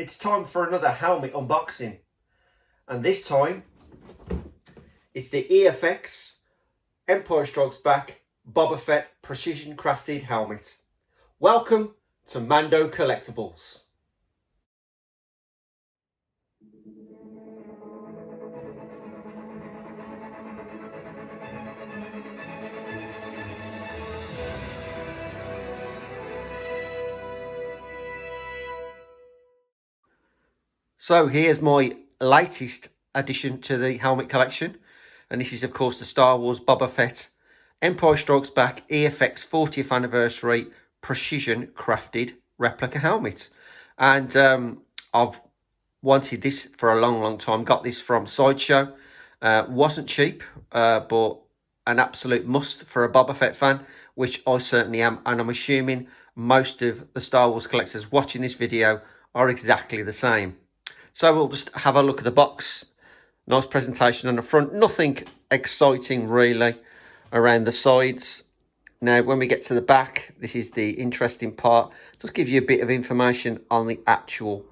It's time for another helmet unboxing, and this time it's the EFX Empire Strikes Back Boba Fett precision crafted helmet. Welcome to MANDO Collectables. So here's my latest addition to the helmet collection, and this is of course the Star Wars Boba Fett Empire Strikes Back EFX 40th anniversary precision crafted replica helmet. And I've wanted this for a long time. Got this from Sideshow. Wasn't cheap, but an absolute must for a Boba Fett fan, which I certainly am, and I'm assuming most of the Star Wars collectors watching this video are exactly the same. So we'll just have a look at the box. Nice presentation on the front. Nothing exciting really around the sides. Now, when we get to the back, this is the interesting part. Just give you a bit of information on the actual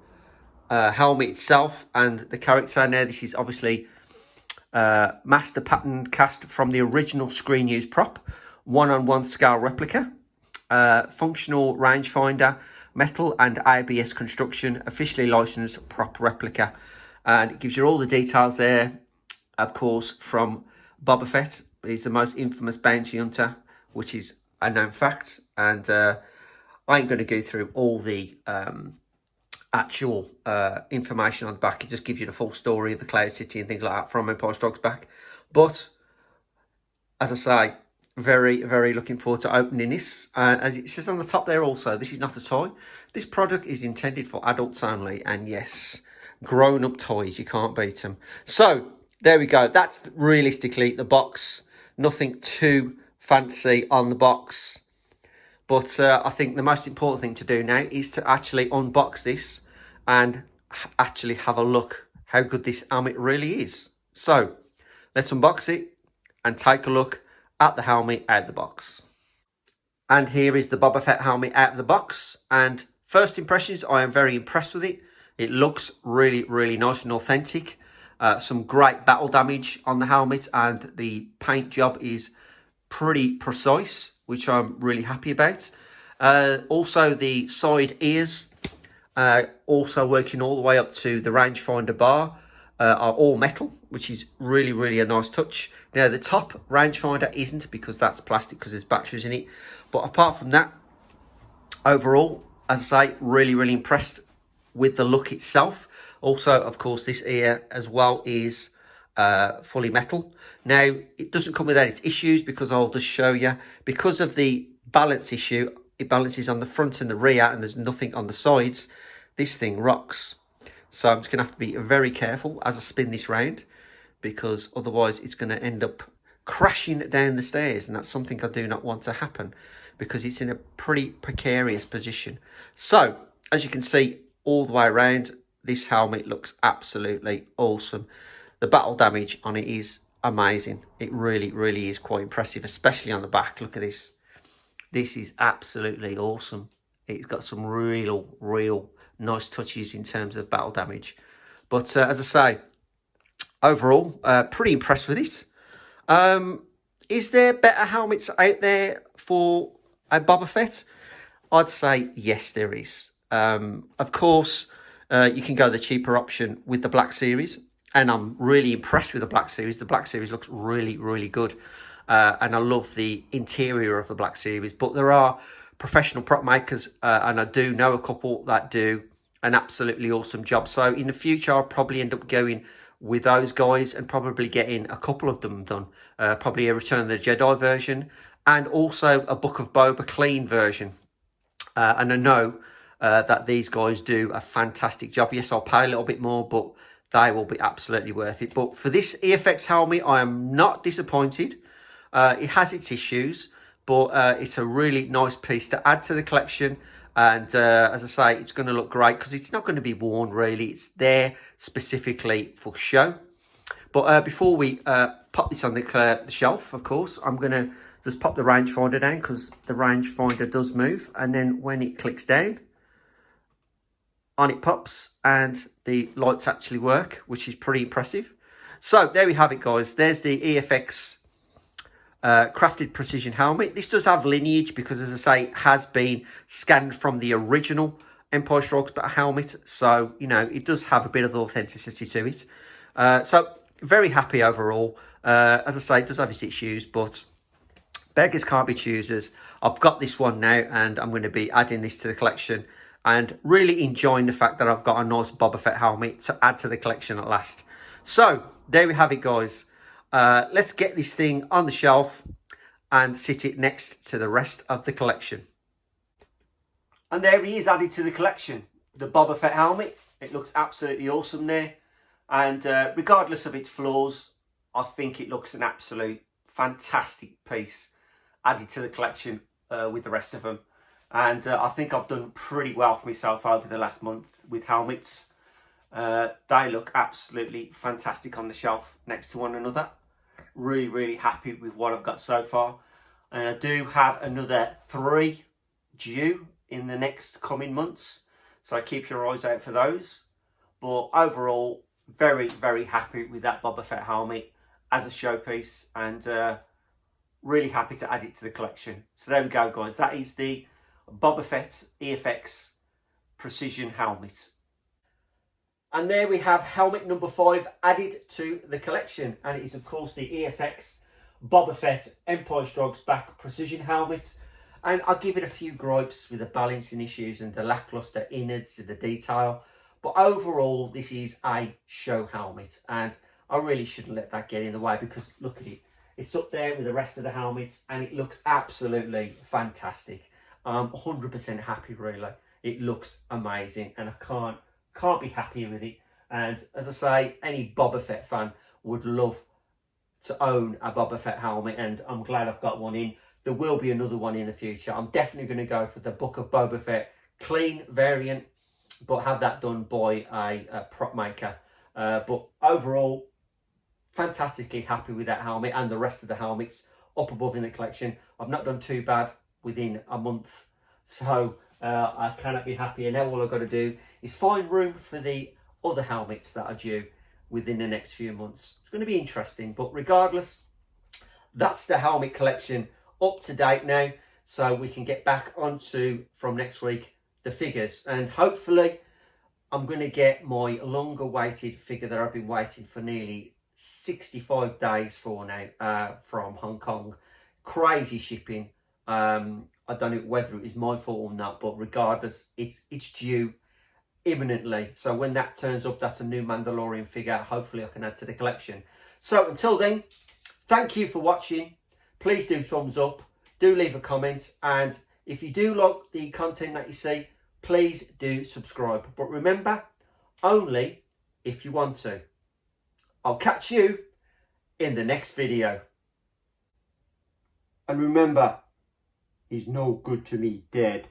helmet itself and the character. Now, this is obviously master pattern cast from the original screen use prop, 1:1 scale replica, functional rangefinder, metal and ABS construction, officially licensed prop replica. And it gives you all the details there, of course, from Boba Fett. He's the most infamous bounty hunter, which is a known fact. And I ain't going to go through all the actual information on the back. It just gives you the full story of the Cloud City and things like that from Empire Strikes Back. But as I say, very looking forward to opening this. As it says on the top there also, this is not a toy. This product is intended for adults only, and yes, grown-up toys, you can't beat them. So there we go. That's realistically the box. Nothing too fancy on the box, but I think the most important thing to do now is to actually unbox this and actually have a look how good this helmet really is. So let's unbox it and take a look at the helmet out of the box. And here is the Boba Fett helmet out of the box, and first impressions, I am very impressed with it. It looks really nice and authentic. Some great battle damage on the helmet, and the paint job is pretty precise, which I'm really happy about. Also the side ears, also working all the way up to the rangefinder bar, are all metal, which is really a nice touch. Now the top rangefinder isn't, because that's plastic, because there's batteries in it. But apart from that, overall, as I say, really impressed with the look itself. Also, of course, this ear as well is fully metal. Now it doesn't come without its issues, because I'll just show you. Because of the balance issue, it balances on the front and the rear, and there's nothing on the sides. This thing rocks. So I'm just going to have to be very careful as I spin this round, because otherwise it's going to end up crashing down the stairs, and that's something I do not want to happen, because it's in a pretty precarious position. So as you can see, all the way around, this helmet looks absolutely awesome. The battle damage on it is amazing. It really is quite impressive, especially on the back. Look at this. This is absolutely awesome. It's got some real nice touches in terms of battle damage. But as I say, overall, pretty impressed with it. Is there better helmets out there for a Boba Fett? I'd say yes, there is. Of course, you can go the cheaper option with the Black Series, and I'm really impressed with the Black Series. The Black Series looks really good, and I love the interior of the Black Series. But there are professional prop makers, and I do know a couple that do an absolutely awesome job. So in the future, I'll probably end up going with those guys and probably getting a couple of them done. Probably a Return of the Jedi version, and also a Book of Boba clean version. And I know that these guys do a fantastic job. Yes, I'll pay a little bit more, but they will be absolutely worth it. But for this EFX helmet, I am not disappointed. It has its issues, but it's a really nice piece to add to the collection. And as I say, it's going to look great, because it's not going to be worn really. It's there specifically for show. But before we pop this on the shelf, of course, I'm going to just pop the rangefinder down, because the rangefinder does move. And then when it clicks down, on it pops and the lights actually work, which is pretty impressive. So there we have it, guys. There's the EFX crafted precision helmet. This does have lineage because, as I say, it has been scanned from the original Empire Strikes Back helmet. So, you know, it does have a bit of authenticity to it. So very happy overall. As I say, it does have its issues, but beggars can't be choosers. I've got this one now and I'm going to be adding this to the collection and really enjoying the fact that I've got a nice Boba Fett helmet to add to the collection at last. So there we have it, guys. Let's get this thing on the shelf and sit it next to the rest of the collection. And there he is, added to the collection, the Boba Fett helmet. It looks absolutely awesome there. And regardless of its flaws, I think it looks an absolute fantastic piece added to the collection with the rest of them. And I think I've done pretty well for myself over the last month with helmets. They look absolutely fantastic on the shelf next to one another. Really, really happy with what I've got so far. And I do have another 3 due in the next coming months. So keep your eyes out for those. But overall, very, very happy with that Boba Fett helmet as a showpiece. And really happy to add it to the collection. So there we go, guys. That is the Boba Fett EFX Precision Helmet. And there we have helmet number 5 added to the collection. And it is, of course, the EFX Boba Fett Empire Strikes Back Precision Helmet. And I'll give it a few gripes with the balancing issues and the lackluster innards of the detail. But overall, this is a show helmet. And I really shouldn't let that get in the way because look at it. It's up there with the rest of the helmets and it looks absolutely fantastic. I'm 100% happy, really. It looks amazing and I can't be happier with it. And as I say, any Boba Fett fan would love to own a Boba Fett helmet, and I'm glad I've got one in. There will be another one in the future. I'm definitely going to go for the Book of Boba Fett clean variant, but have that done by a prop maker. But overall, fantastically happy with that helmet and the rest of the helmets up above in the collection. I've not done too bad within a month, so I cannot be happier. Now all I've got to do is find room for the other helmets that are due within the next few months. It's going to be interesting, but regardless, that's the helmet collection up to date now, so we can get back onto, from next week, the figures. And hopefully I'm going to get my longer waited figure that I've been waiting for nearly 65 days for now, from Hong Kong. Crazy shipping. I don't know whether it was my fault or not, but regardless, it's due imminently. So when that turns up, that's a new Mandalorian figure. Hopefully I can add to the collection. So until then, thank you for watching. Please do thumbs up, do leave a comment, and if you do like the content that you see, please do subscribe. But remember, only if you want to. I'll catch you in the next video. And remember, he's no good to me dead.